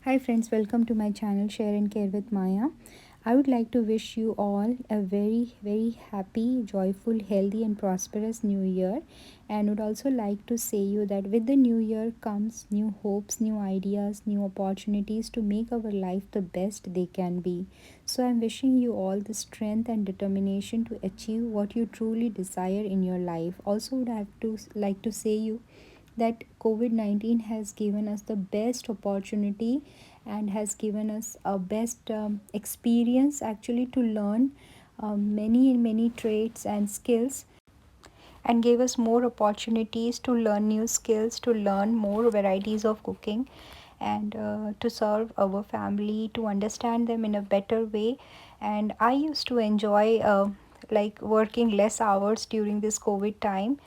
Hi friends, welcome to my channel Share and Care with Maya. I would like to wish you all a very happy, joyful, healthy and prosperous new year, and would also like to say you that with the new year comes new hopes, new ideas, new opportunities to make our life the best they can be. So I'm wishing you all the strength and determination to achieve what you truly desire in your life. Also would have to like to say you that COVID 19 has given us the best opportunity and has given us a best experience actually to learn many traits and skills, and gave us more opportunities to learn new skills, to learn more varieties of cooking, and to serve our family, to understand them in a better way. And I used to enjoy like working less hours during this COVID time,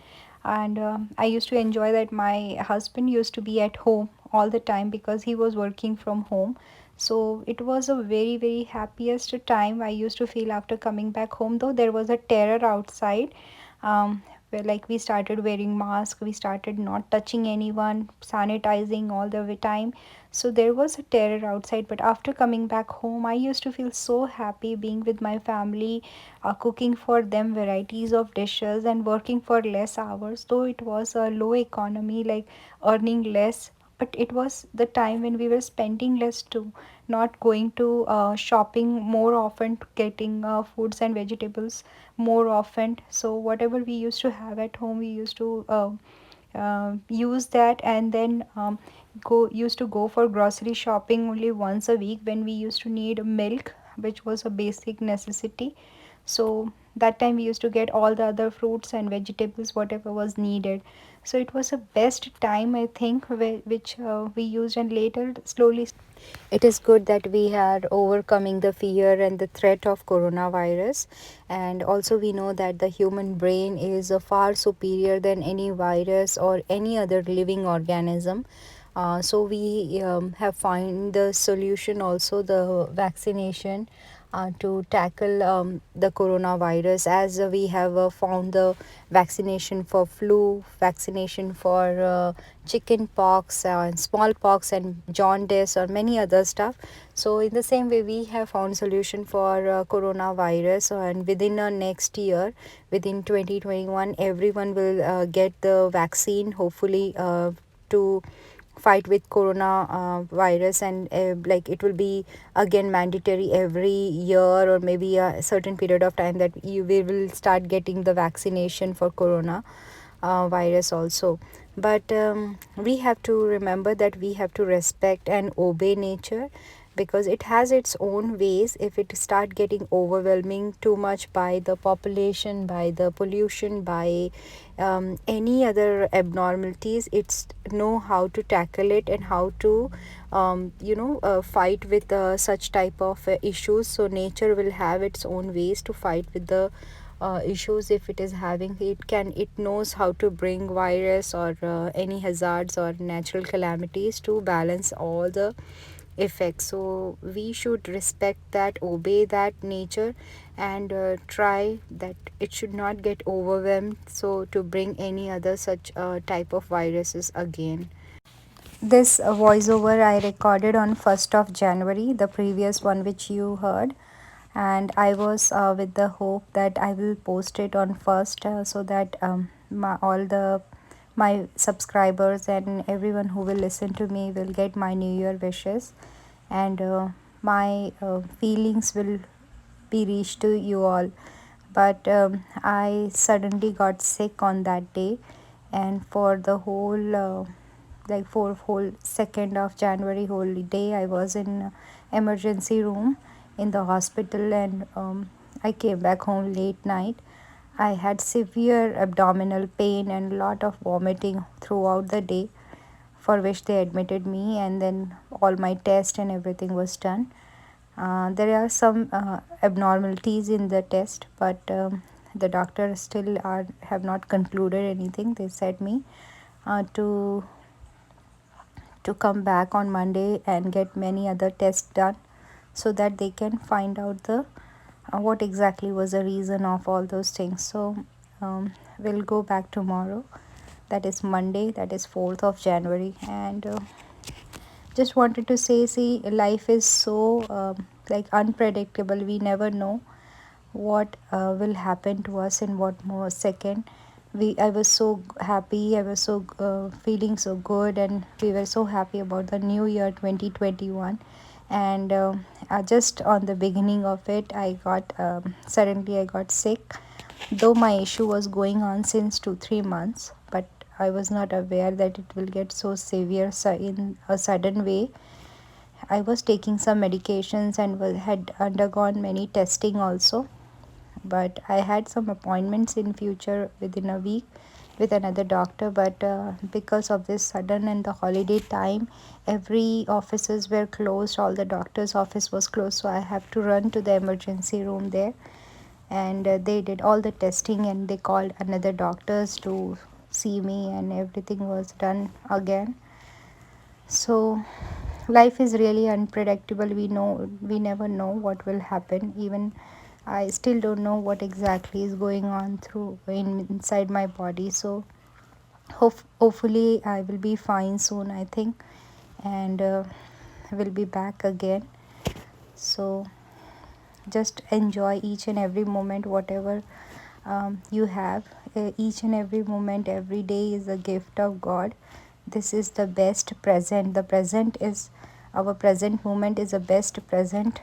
and I used to enjoy that my husband used to be at home all the time because he was working from home. So it was a very happiest time I used to feel after coming back home, though there was a terror outside. Where like we started wearing masks, we started not touching anyone, sanitizing all the time. So there was a terror outside, but after coming back home I used to feel so happy being with my family, cooking for them varieties of dishes and working for less hours, though it was a low economy, like earning less. But it was the time when we were spending less too, not going to shopping more often, to getting foods and vegetables more often. So whatever we used to have at home, we used to use that, and then go used to go for grocery shopping only once a week when we used to need milk, which was a basic necessity. So that time we used to get all the other fruits and vegetables whatever was needed. So it was a best time, I think, which we used. And later slowly it is good that we are overcoming the fear and the threat of coronavirus. And also we know that the human brain is far superior than any virus or any other living organism. So we have found the solution, also the vaccination, to tackle the coronavirus, as we have found the vaccination for flu, vaccination for chicken pox and smallpox and jaundice or many other stuff. So in the same way we have found solution for coronavirus, and within next year, within 2021, everyone will get the vaccine, hopefully, to fight with corona virus. And like it will be again mandatory every year, or maybe a certain period of time, that we will start getting the vaccination for corona virus also. But we have to remember that we have to respect and obey nature, because it has its own ways. If it start getting overwhelming too much by the population, by the pollution, by any other abnormalities, it's know how to tackle it and how to fight with such type of issues. So nature will have its own ways to fight with the issues. If it is having, it knows how to bring virus or any hazards or natural calamities to balance all the effects. So we should respect that, obey that nature, and try that it should not get overwhelmed, so to bring any other such type of viruses again. This voiceover I recorded on 1st of January, the previous one which you heard, and I was with the hope that I will post it on 1st, so that all the my subscribers and everyone who will listen to me will get my New Year wishes, and my feelings will be reached to you all. But I suddenly got sick on that day, and for the whole like for whole 2nd of January whole day I was in emergency room in the hospital, and I came back home late night. I had severe abdominal pain and lot of vomiting throughout the day, for which they admitted me, and then all my test and everything was done. There are some abnormalities in the test, but the doctors still have not concluded anything. They said me uh, to to come back on Monday and get many other tests done, so that they can find out the what exactly was the reason of all those things. So we'll go back tomorrow. That is Monday. That is 4th of January, and just wanted to say, see, life is so like unpredictable. We never know what will happen to us in what more second. I was so happy, I was so feeling so good, and we were so happy about the new year 2021. And just on the beginning of it, I got suddenly I got sick, though my issue was going on since 2 3 months, but I was not aware that it will get so severe in a sudden way. I was taking some medications and had undergone many testing also, but I had some appointments in future within a week with another doctor. But because of this sudden and the holiday time, every offices were closed, all the doctor's office was closed, so I have to run to the emergency room there. And they did all the testing, and they called another doctors to see me, and everything was done again. So life is really unpredictable. We never know what will happen. Even I still don't know what exactly is going on inside my body. So hopefully I will be fine soon, I think, and will be back again. So just enjoy each and every moment, whatever you have. Each and every moment, every day is a gift of God. This is the best present. The present is our present moment is the best present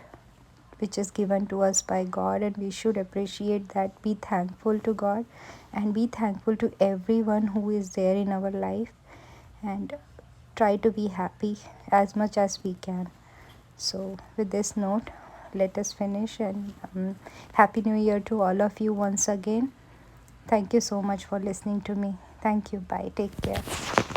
which is given to us by God, and we should appreciate that. Be thankful to God, and be thankful to everyone who is there in our life, and try to be happy as much as we can. So, with this note, let us finish, and Happy New Year to all of you once again. Thank you so much for listening to me. Thank you. Bye. Take care.